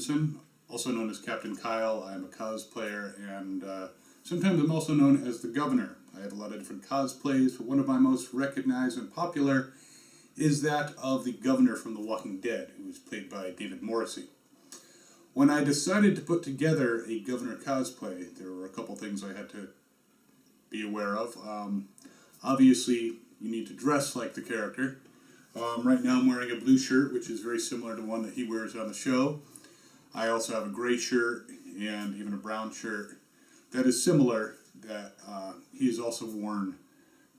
Stevenson, also known as Captain Kyle. I'm a cosplayer, and sometimes I'm also known as the Governor. I have a lot of different cosplays, but one of my most recognized and popular is that of the Governor from The Walking Dead, who was played by David Morrissey. When I decided to put together a Governor cosplay, there were a couple things I had to be aware of. Obviously, you need to dress like the character. Right now I'm wearing a blue shirt, which is very similar to one that he wears on the show. I also have a gray shirt and even a brown shirt that is similar, that he has also worn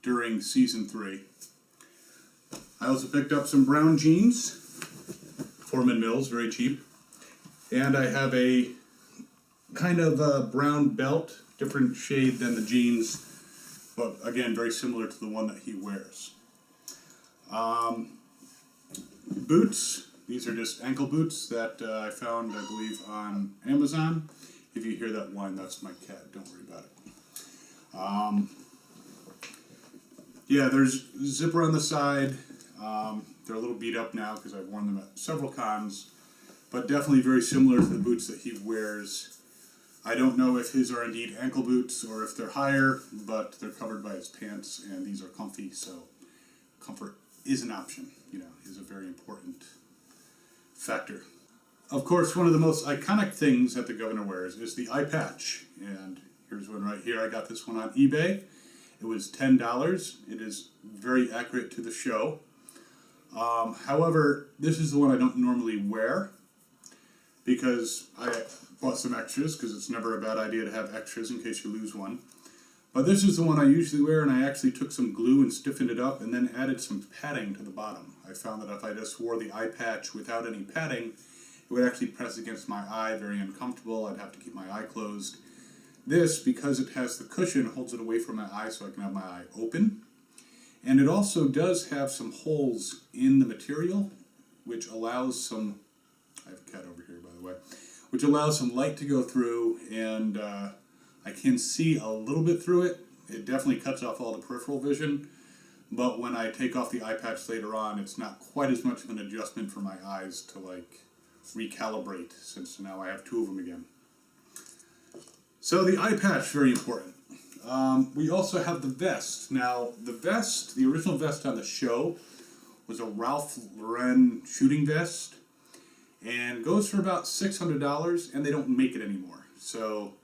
during Season 3. I also picked up some brown jeans, Foreman Mills, very cheap. And I have a kind of brown belt, different shade than the jeans, but again, very similar to the one that he wears. Boots, these are just ankle boots that I found, I believe, on Amazon. If you hear that whine, that's my cat, don't worry about it. Yeah, there's a zipper on the side. They're a little beat up now because I've worn them at several cons, but definitely very similar to the boots that he wears. I don't know if his are indeed ankle boots or if they're higher, but they're covered by his pants, and these are comfy, so comfort is an option, is a very important factor. Of course, one of the most iconic things that the Governor wears is the eyepatch, and here's one right here. I got this one on eBay. It was $10. It is very accurate to the show. However, this is the one I don't normally wear because I bought some extras, because it's never a bad idea to have extras in case you lose one. But this is the one I usually wear, and I actually took some glue and stiffened it up and then added some padding to the bottom. I found that if I just wore the eye patch without any padding, it would actually press against my eye, very uncomfortable. I'd have to keep my eye closed. This, because it has the cushion, holds it away from my eye so I can have my eye open. And it also does have some holes in the material, which allows some, I have a cat over here by the way, which allows some light to go through, and I can see a little bit through it. It definitely cuts off all the peripheral vision, but when I take off the eye patch later on, it's not quite as much of an adjustment for my eyes to recalibrate, since now I have two of them again. So the eye patch, very important. We also have the vest. Now, the vest, the original vest on the show, was a Ralph Lauren shooting vest, and goes for about $600, and they don't make it anymore. So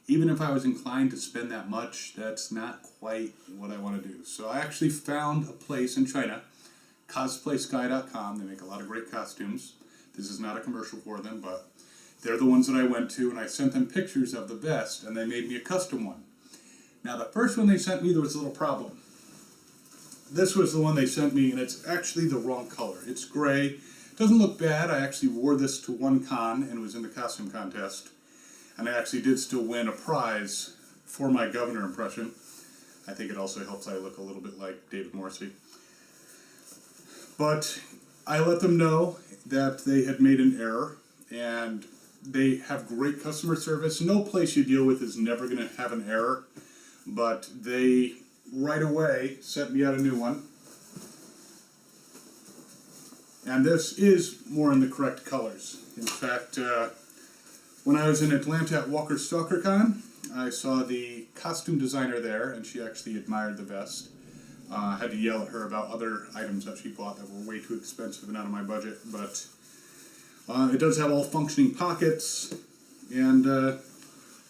even if I was inclined to spend that much, that's not quite what I want to do. So I actually found a place in China, cosplaysky.com. They make a lot of great costumes. This is not a commercial for them, but they're the ones that I went to, and I sent them pictures of the vest, and they made me a custom one. Now, the first one they sent me, there was a little problem. This was the one they sent me, and it's actually the wrong color. It's gray. It doesn't look bad. I actually wore this to one con and was in the costume contest, and I actually did still win a prize for my Governor impression. I think it also helps I look a little bit like David Morrissey. But I let them know that they had made an error, and they have great customer service. No place you deal with is never going to have an error, but they right away sent me out a new one. And this is more in the correct colors. In fact, when I was in Atlanta at Walker Stalker Con, I saw the costume designer there, and she actually admired the vest. I had to yell at her about other items that she bought that were way too expensive and out of my budget, but it does have all functioning pockets, and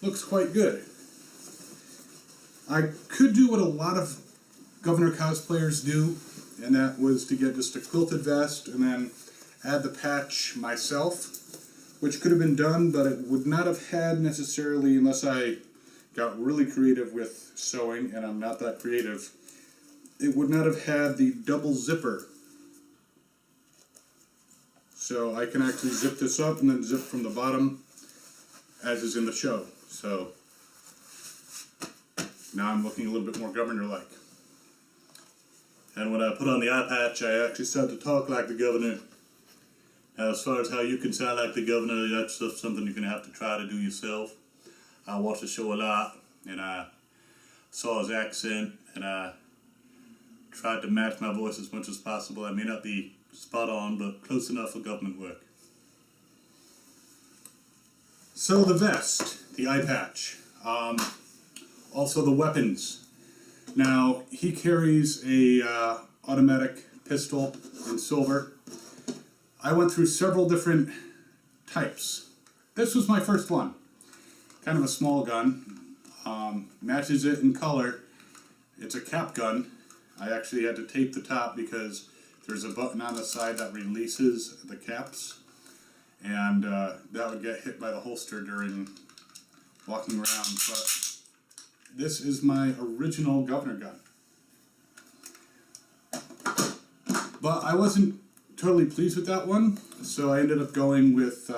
looks quite good. I could do what a lot of Governor cosplayers do, and that was to get just a quilted vest and then add the patch myself, which could have been done, but it would not have had necessarily, unless I got really creative with sewing, and I'm not that creative, it would not have had the double zipper. So I can actually zip this up and then zip from the bottom, as is in the show. So now I'm looking a little bit more Governor-like. And when I put on the eye patch, I actually start to talk like the Governor. Now, as far as how you can sound like the Governor, that's just something you're going to have to try to do yourself. I watched the show a lot, and I saw his accent, and I tried to match my voice as much as possible. I may not be spot on, but close enough for government work. So the vest, the eye patch, also the weapons. Now he carries a automatic pistol in silver. I went through several different types. This was my first one. Kind of a small gun. Matches it in color. It's a cap gun. I actually had to tape the top because there's a button on the side that releases the caps. And that would get hit by the holster during walking around. But this is my original governor gun. But I wasn't totally pleased with that one, so I ended up going with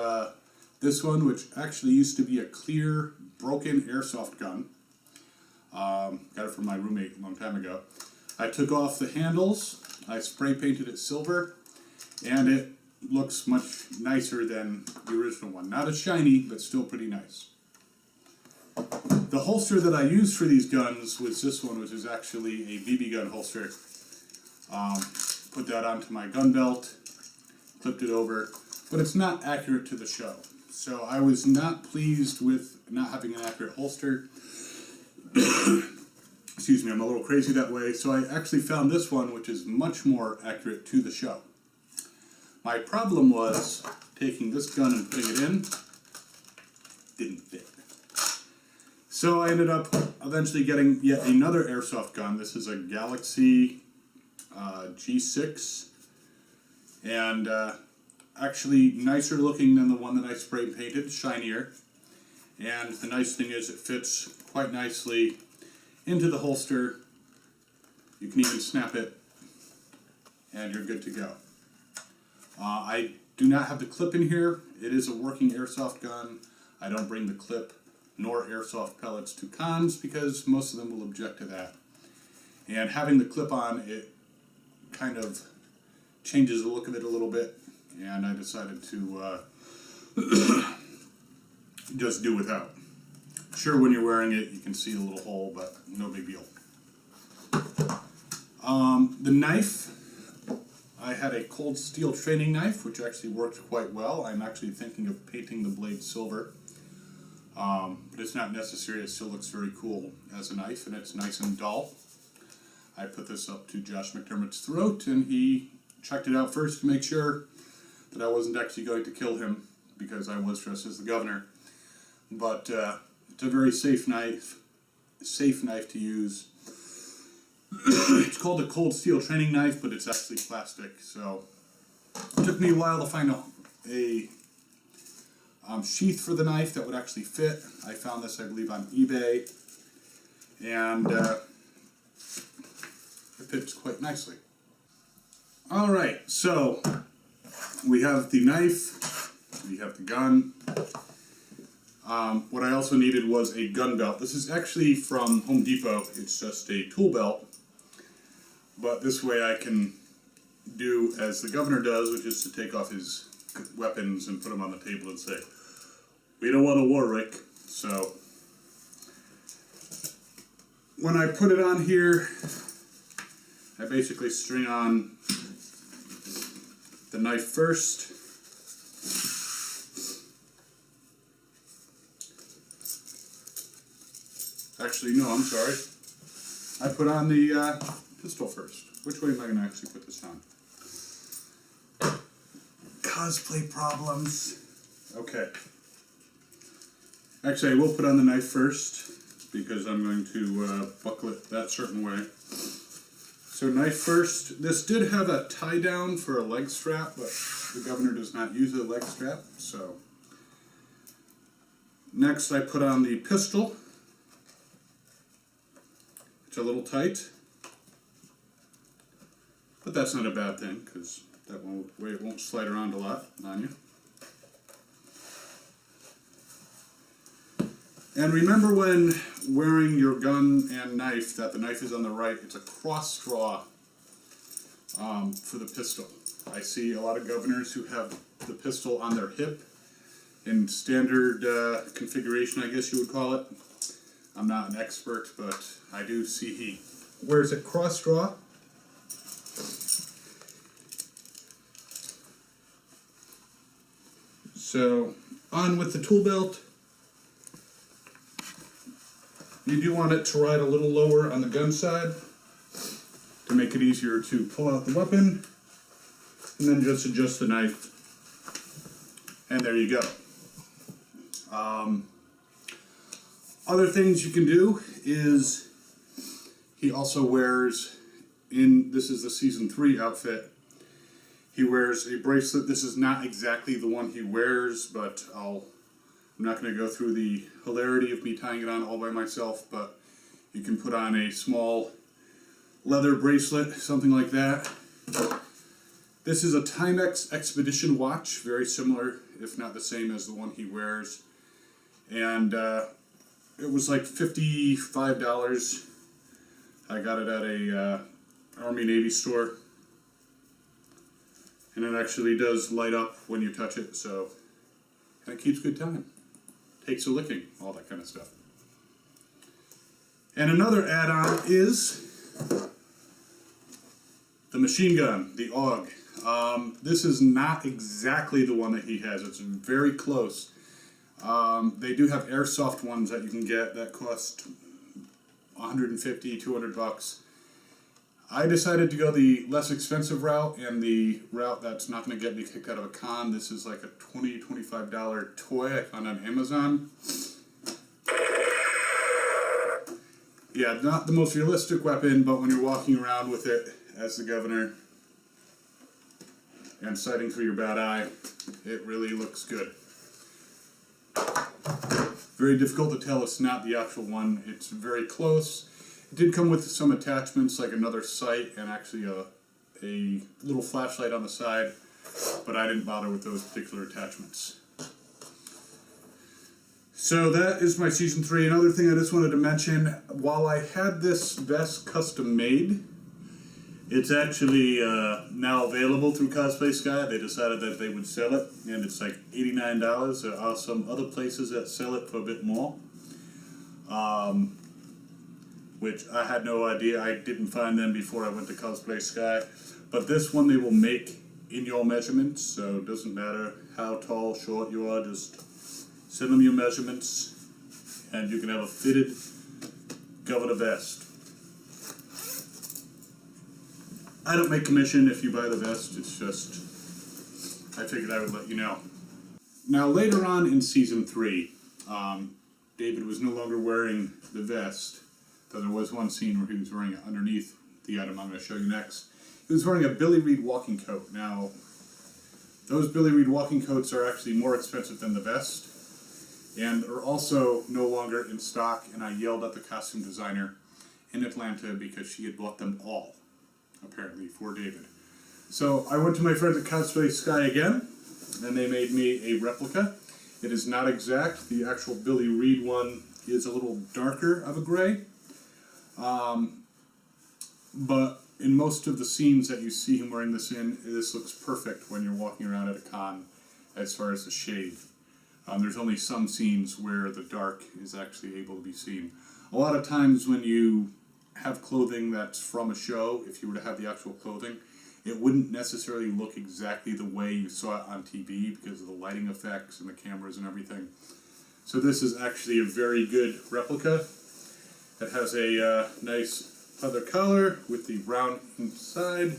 this one, which actually used to be a clear, broken airsoft gun. Got it from my roommate a long time ago. I took off the handles, I spray painted it silver, and it looks much nicer than the original one. Not as shiny, but still pretty nice. The holster that I used for these guns was this one, which is actually a BB gun holster. Put that onto my gun belt, clipped it over, but it's not accurate to the show. So I was not pleased with not having an accurate holster. Excuse me, I'm a little crazy that way. So I actually found this one, which is much more accurate to the show. My problem was taking this gun and putting it in, didn't fit. So I ended up eventually getting yet another airsoft gun. This is a Galaxy G6, and actually nicer looking than the one that I spray painted, shinier. And the nice thing is it fits quite nicely into the holster. You can even snap it, and you're good to go. I do not have the clip in here. It is a working airsoft gun. I don't bring the clip nor airsoft pellets to cons because most of them will object to that. And having the clip on, it kind of changes the look of it a little bit, and I decided to just do without. Sure, when you're wearing it, you can see a little hole, but no big deal. The knife, I had a cold steel training knife, which actually worked quite well. I'm actually thinking of painting the blade silver, but it's not necessary. It still looks very cool as a knife, and it's nice and dull. I put this up to Josh McDermott's throat, and he checked it out first to make sure that I wasn't actually going to kill him, because I was dressed as the governor. But it's a very safe knife to use. It's called a cold steel training knife, but it's actually plastic, so it took me a while to find a sheath for the knife that would actually fit. I found this, I believe, on eBay, and it fits quite nicely. Alright, so we have the knife, we have the gun. What I also needed was a gun belt. This is actually from Home Depot. It's just a tool belt, but this way I can do as the governor does, which is to take off his weapons and put them on the table and say, "We don't want a war, Rick." So when I put it on here, I basically string on the knife first. Actually, no, I'm sorry. I put on the pistol first. Which way am I going to actually put this on? Cosplay problems. Okay. Actually, I will put on the knife first because I'm going to buckle it that certain way. So knife first. This did have a tie down for a leg strap, but the governor does not use a leg strap. So next I put on the pistol. It's a little tight, but that's not a bad thing because that way it won't slide around a lot on you. And remember when wearing your gun and knife that the knife is on the right. It's a cross draw for the pistol. I see a lot of governors who have the pistol on their hip in standard configuration, I guess you would call it. I'm not an expert, but I do see he wears it cross draw. So on with the tool belt. You do want it to ride a little lower on the gun side to make it easier to pull out the weapon, and then just adjust the knife, and there you go. Other things you can do is he also wears, this is the season 3 outfit, he wears a bracelet. This is not exactly the one he wears, but I'm not going to go through the hilarity of me tying it on all by myself, but you can put on a small leather bracelet, something like that. This is a Timex Expedition watch, very similar, if not the same as the one he wears. And it was like $55. I got it at a Army Navy store. And it actually does light up when you touch it, so and it keeps good time. Takes a licking, all that kind of stuff. And another add-on is the machine gun, the AUG. This is not exactly the one that he has. It's very close. They do have airsoft ones that you can get that cost $150, $200. I decided to go the less expensive route and the route that's not going to get me kicked out of a con. This is like a $20, $25 toy I found on Amazon. Yeah, not the most realistic weapon, but when you're walking around with it as the governor and sighting through your bad eye, it really looks good. Very difficult to tell it's not the actual one. It's very close. It did come with some attachments like another sight and actually a little flashlight on the side, but I didn't bother with those particular attachments. So that is my Season 3. Another thing I just wanted to mention, while I had this vest custom made, it's actually now available through Cosplay Sky. They decided that they would sell it, and it's like $89. There are some other places that sell it for a bit more, which I had no idea. I didn't find them before I went to Cosplay Sky. But this one they will make in your measurements, so it doesn't matter how tall, short you are, just send them your measurements, and you can have a fitted governor vest. I don't make commission if you buy the vest, it's just, I figured I would let you know. Now later on in Season 3, David was no longer wearing the vest, though there was one scene where he was wearing it underneath the item I'm going to show you next. He was wearing a Billy Reed walking coat. Now, those Billy Reed walking coats are actually more expensive than the vest, and are also no longer in stock, and I yelled at the costume designer in Atlanta because she had bought them all, apparently, for David. So I went to my friends at Cosplay Sky again, and they made me a replica. It is not exact. The actual Billy Reed one is a little darker of a gray. But in most of the scenes that you see him wearing this in, this looks perfect when you're walking around at a con as far as the shade. There's only some scenes where the dark is actually able to be seen. A lot of times when you have clothing that's from a show, if you were to have the actual clothing, it wouldn't necessarily look exactly the way you saw it on TV because of the lighting effects and the cameras and everything. So this is actually a very good replica. It has a nice leather collar with the brown inside,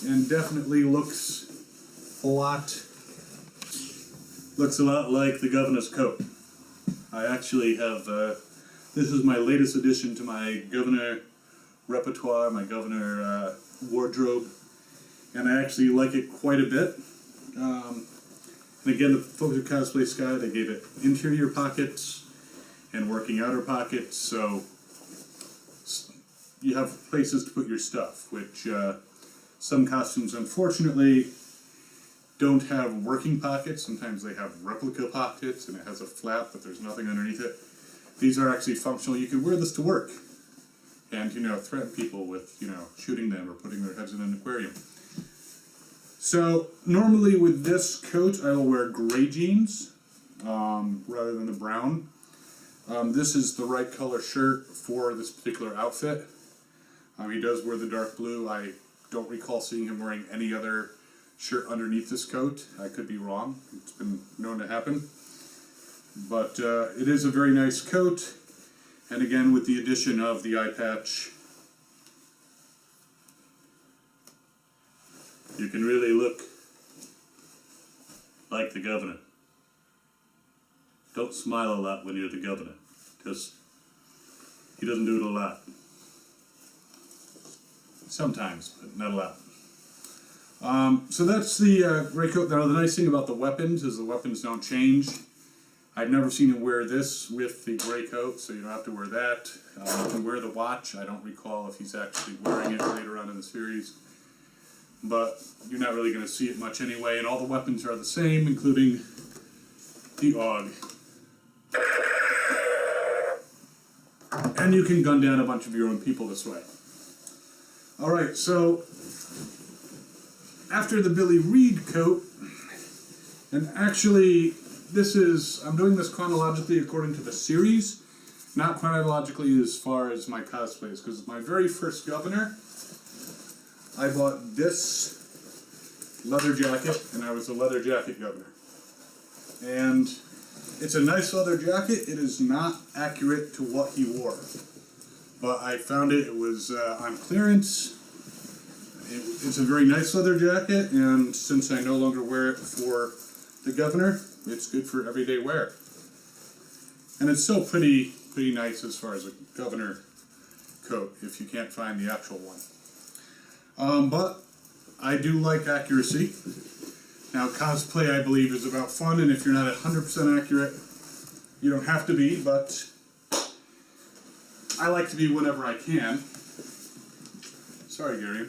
and definitely looks a lot like the governor's coat. I actually have, this is my latest addition to my governor repertoire, my governor wardrobe, and I actually like it quite a bit. And again, the folks at Cosplay Sky, they gave it interior pockets and working outer pockets, so you have places to put your stuff, which some costumes, unfortunately, don't have working pockets. Sometimes they have replica pockets, and it has a flap, but there's nothing underneath it. These are actually functional. You can wear this to work and, threaten people with, shooting them or putting their heads in an aquarium. So, normally with this coat, I will wear gray jeans rather than the brown. This is the right color shirt for this particular outfit. He does wear the dark blue. I don't recall seeing him wearing any other shirt underneath this coat. I could be wrong. It's been known to happen. But it is a very nice coat. And again, with the addition of the eye patch, you can really look like the governor. Don't smile a lot when you're the governor, because he doesn't do it a lot. Sometimes, but not a lot. So that's the gray coat. Now the nice thing about the weapons is the weapons don't change. I've never seen him wear this with the gray coat, so you don't have to wear that. You can wear the watch. I don't recall if he's actually wearing it later on in the series. But you're not really going to see it much anyway, and all the weapons are the same, including the AUG. And you can gun down a bunch of your own people this way. Alright, so after the Billy Reed coat, and actually I'm doing this chronologically according to the series, not chronologically as far as my cosplays, because my very first governor, I bought this leather jacket, and I was a leather jacket governor. And it's a nice leather jacket. It is not accurate to what he wore. But I found it was on clearance. It's a very nice leather jacket, and since I no longer wear it for the governor, it's good for everyday wear. And it's still pretty nice as far as a governor coat, if you can't find the actual one. But I do like accuracy. Now, cosplay, I believe, is about fun, and if you're not 100% accurate, you don't have to be, but I like to be whenever I can. Sorry, Gary.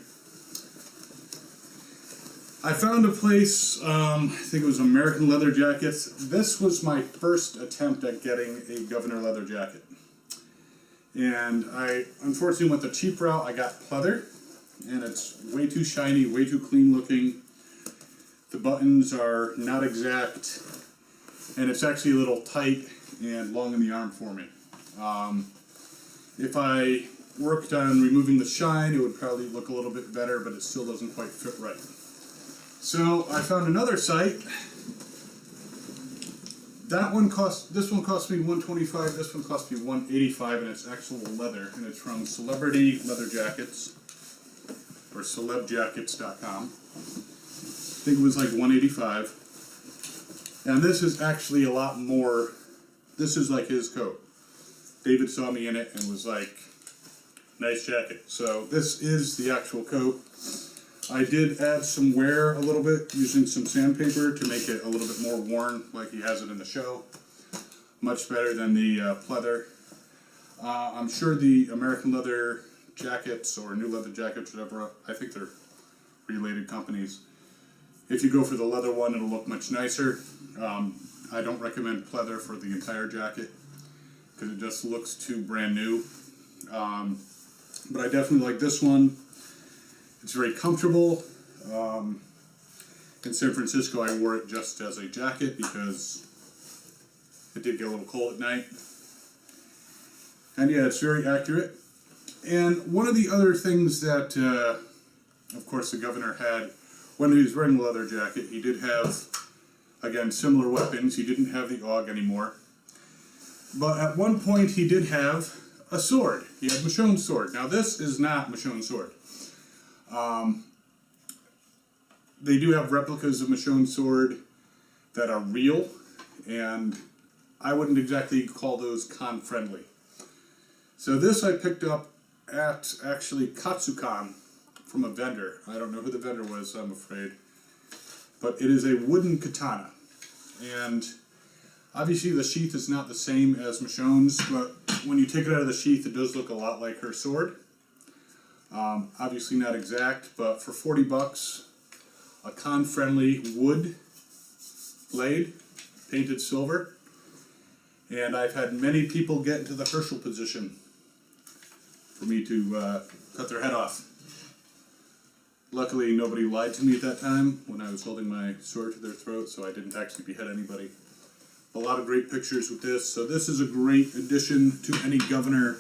I found a place, I think it was American Leather Jackets. This was my first attempt at getting a governor leather jacket. And I unfortunately went the cheap route. I got pleather, and it's way too shiny, way too clean looking. The buttons are not exact, and it's actually a little tight and long in the arm for me. If I worked on removing the shine, it would probably look a little bit better, but it still doesn't quite fit right. So I found another site. This one cost me $125, this one cost me $185, and it's actual leather, and it's from Celebrity Leather Jackets, or celebjackets.com. I think it was like $185. And this is actually a lot more, this is like his coat. David saw me in it and was like, nice jacket. So this is the actual coat. I did add some wear a little bit using some sandpaper to make it a little bit more worn like he has it in the show. Much better than the pleather. I'm sure the American Leather Jackets or New Leather Jackets, whatever, I think they're related companies. If you go for the leather one, it'll look much nicer. I don't recommend pleather for the entire jacket because it just looks too brand new. But I definitely like this one. It's very comfortable. In San Francisco, I wore it just as a jacket because it did get a little cold at night. And yeah, it's very accurate. And one of the other things that, of course, the governor had when he was wearing the leather jacket, he did have, again, similar weapons. He didn't have the AUG anymore. But at one point, he did have a sword. He had Michonne's sword. Now, this is not Michonne's sword. They do have replicas of Michonne's sword that are real, and I wouldn't exactly call those con-friendly. So this I picked up at, actually, Katsucon from a vendor. I don't know who the vendor was, I'm afraid. But it is a wooden katana. And obviously the sheath is not the same as Michonne's, but when you take it out of the sheath, it does look a lot like her sword. Obviously not exact, but for 40 bucks, a con-friendly wood blade, painted silver. And I've had many people get into the Herschel position for me to cut their head off. Luckily, nobody lied to me at that time when I was holding my sword to their throat, so I didn't actually behead anybody. A lot of great pictures with this. So this is a great addition to any governor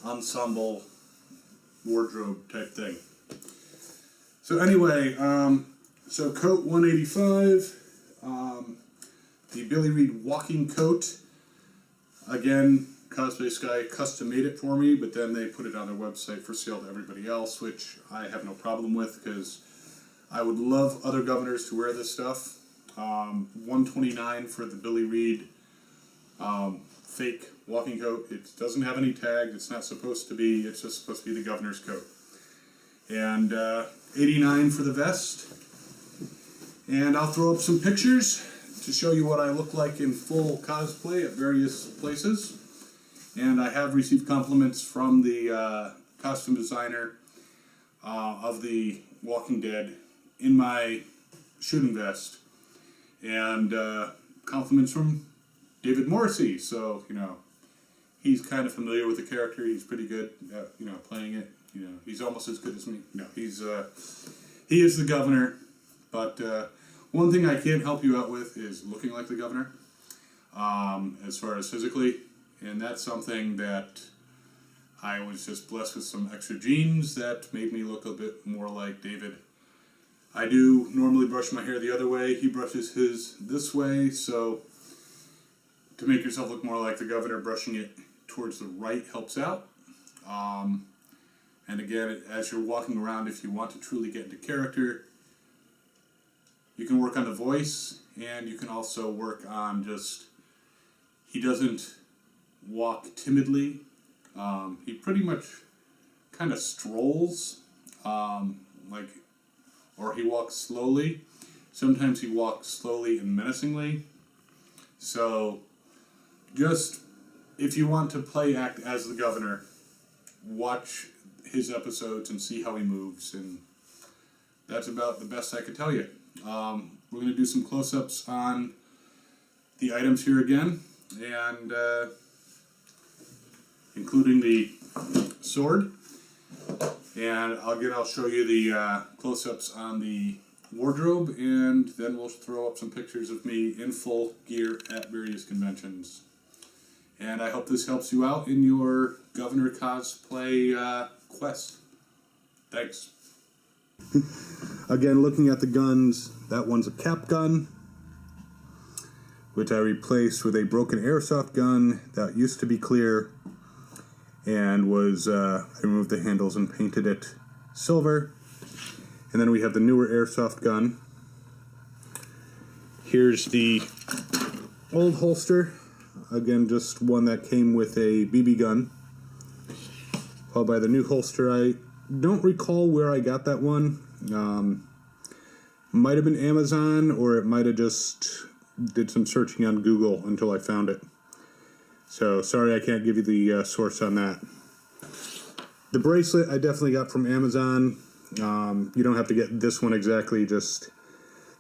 ensemble wardrobe type thing. So anyway, so coat 185, the Billy Reed walking coat. Again, Cosplay Sky custom made it for me, but then they put it on their website for sale to everybody else, which I have no problem with because I would love other governors to wear this stuff. $129 for the Billy Reed fake walking coat. It doesn't have any tag. It's not supposed to be. It's just supposed to be the governor's coat. And $89 for the vest. And I'll throw up some pictures to show you what I look like in full cosplay at various places. And I have received compliments from the costume designer of the Walking Dead in my shooting vest. And compliments from David Morrissey. So, you know, he's kind of familiar with the character. He's pretty good at, you know, playing it. You know, he's almost as good as me. No, he is the governor. But one thing I can't help you out with is looking like the governor, as far as physically. And that's something that I was just blessed with some extra genes that made me look a bit more like David. I do normally brush my hair the other way. He brushes his this way. So to make yourself look more like the governor, brushing it towards the right helps out. And again, as you're walking around, if you want to truly get into character, you can work on the voice, and you can also work on just, he doesn't walk timidly. He pretty much kind of strolls, or he walks slowly. Sometimes he walks slowly and menacingly. So just, if you want to act as the governor, watch his episodes and see how he moves, and that's about the best I could tell you. We're going to do some close-ups on the items here again, and including the sword. And I'll show you the close-ups on the wardrobe, and then we'll throw up some pictures of me in full gear at various conventions. And I hope this helps you out in your governor cosplay quest. Thanks. Again, looking at the guns, that one's a cap gun, which I replaced with a broken airsoft gun that used to be clear, and was, I removed the handles and painted it silver. And then we have the newer airsoft gun. Here's the old holster, again just one that came with a BB gun, followed by the new holster. I don't recall where I got that one. Might have been Amazon, or it might have just did some searching on Google until I found it. So sorry I can't give you the source on that. The bracelet I definitely got from Amazon. You don't have to get this one exactly, just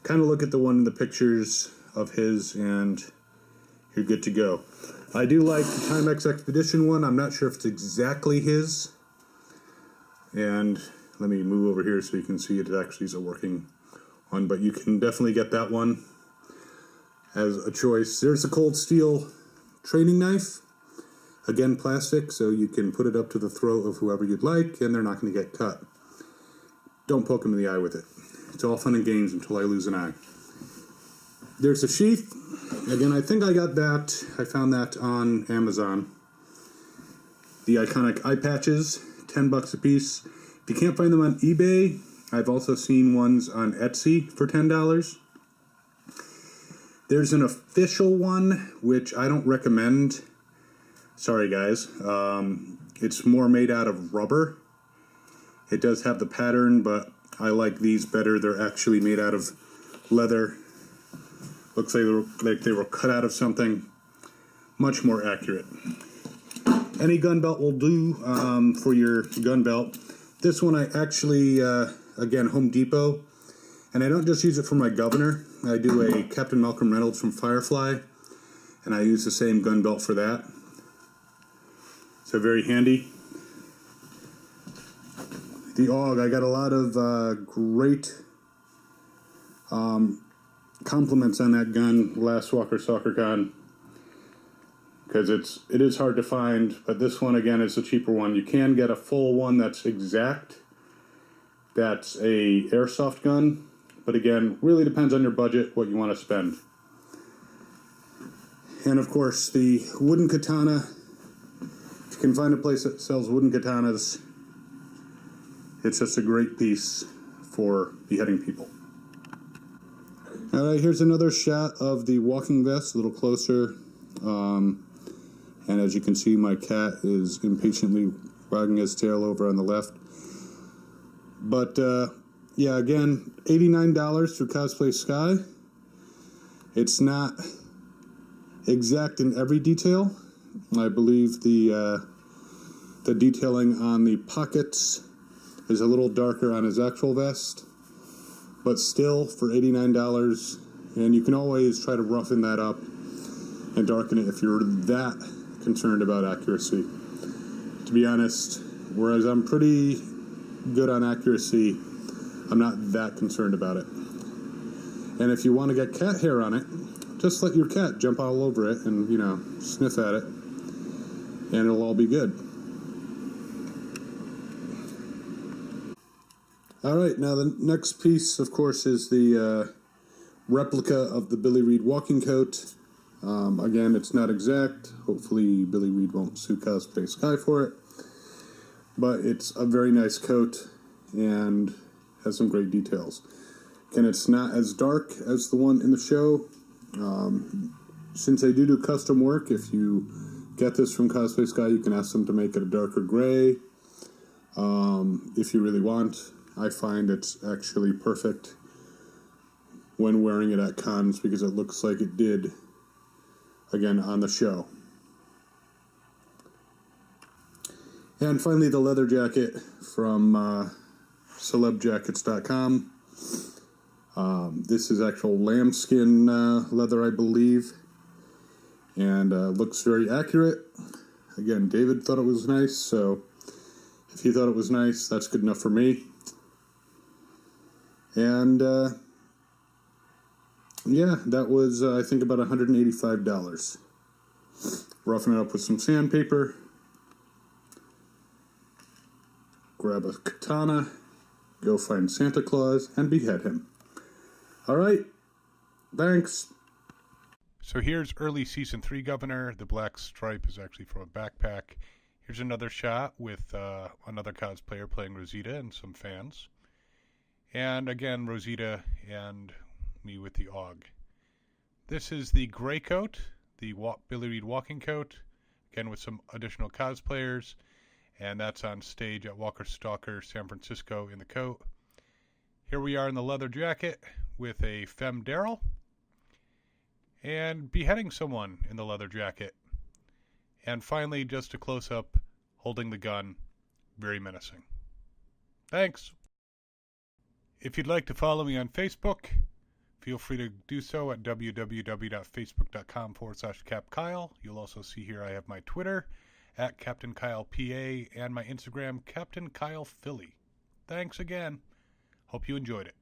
kind of look at the one in the pictures of his and you're good to go. I do like the Timex Expedition one. I'm not sure if it's exactly his. And let me move over here so you can see it actually is a working one, but you can definitely get that one as a choice. There's a cold steel training knife, again plastic, so you can put it up to the throat of whoever you'd like and they're not going to get cut. Don't poke them in the eye with it. It's all fun and games until I lose an eye. There's a sheath. Again, I think I got that. I found that on Amazon. The iconic eye patches, $10 a piece. If you can't find them on eBay, I've also seen ones on Etsy for $10. There's an official one, which I don't recommend. Sorry, guys. It's more made out of rubber. It does have the pattern, but I like these better. They're actually made out of leather. Looks like they were cut out of something much more accurate. Any gun belt will do for your gun belt. This one I actually, again, Home Depot. And I don't just use it for my governor. I do a Captain Malcolm Reynolds from Firefly. And I use the same gun belt for that. So very handy. The AUG, I got a lot of great compliments on that gun last Walker Stalker Con, because it is hard to find, but this one again is a cheaper one. You can get a full one that's exact. That's a airsoft gun, but again, really depends on your budget, what you want to spend. And of course, the wooden katana can find a place that sells wooden katanas, it's just a great piece for beheading people. Alright, here's another shot of the walking vest, a little closer. And as you can see, my cat is impatiently wagging his tail over on the left. But, yeah, again, $89 through Cosplay Sky. It's not exact in every detail. I believe the detailing on the pockets is a little darker on his actual vest. But still, for $89, and you can always try to roughen that up and darken it if you're that concerned about accuracy. To be honest, whereas I'm pretty good on accuracy, I'm not that concerned about it. And if you want to get cat hair on it, just let your cat jump all over it and, you know, sniff at it, and it'll all be good. Alright, now the next piece, of course, is the replica of the Billy Reed walking coat. Again, it's not exact. Hopefully Billy Reed won't sue Cosplay Sky for it. But it's a very nice coat and has some great details. Again, it's not as dark as the one in the show. Since they do custom work, if you get this from Cosplay Sky, you can ask them to make it a darker gray. If you really want. I find it's actually perfect when wearing it at cons because it looks like it did, again, on the show. And finally, the leather jacket from celebjackets.com. This is actual lambskin leather, I believe, and looks very accurate. Again, David thought it was nice, so if he thought it was nice, that's good enough for me. And, yeah, that was, I think, about $185. Roughing it up with some sandpaper. Grab a katana, go find Santa Claus, and behead him. Alright, thanks. So here's early Season 3 Governor. The black stripe is actually from a backpack. Here's another shot with another cosplayer playing Rosita and some fans. And again, Rosita and me with the AUG. This is the gray coat, the Billy Reed walking coat, again with some additional cosplayers. And that's on stage at Walker Stalker San Francisco in the coat. Here we are in the leather jacket with a femme Daryl. And beheading someone in the leather jacket. And finally, just a close-up, holding the gun, very menacing. Thanks. If you'd like to follow me on Facebook, feel free to do so at www.facebook.com/CapKyle. You'll also see here I have my Twitter at Captain Kyle PA and my Instagram, Captain Kyle Philly. Thanks again. Hope you enjoyed it.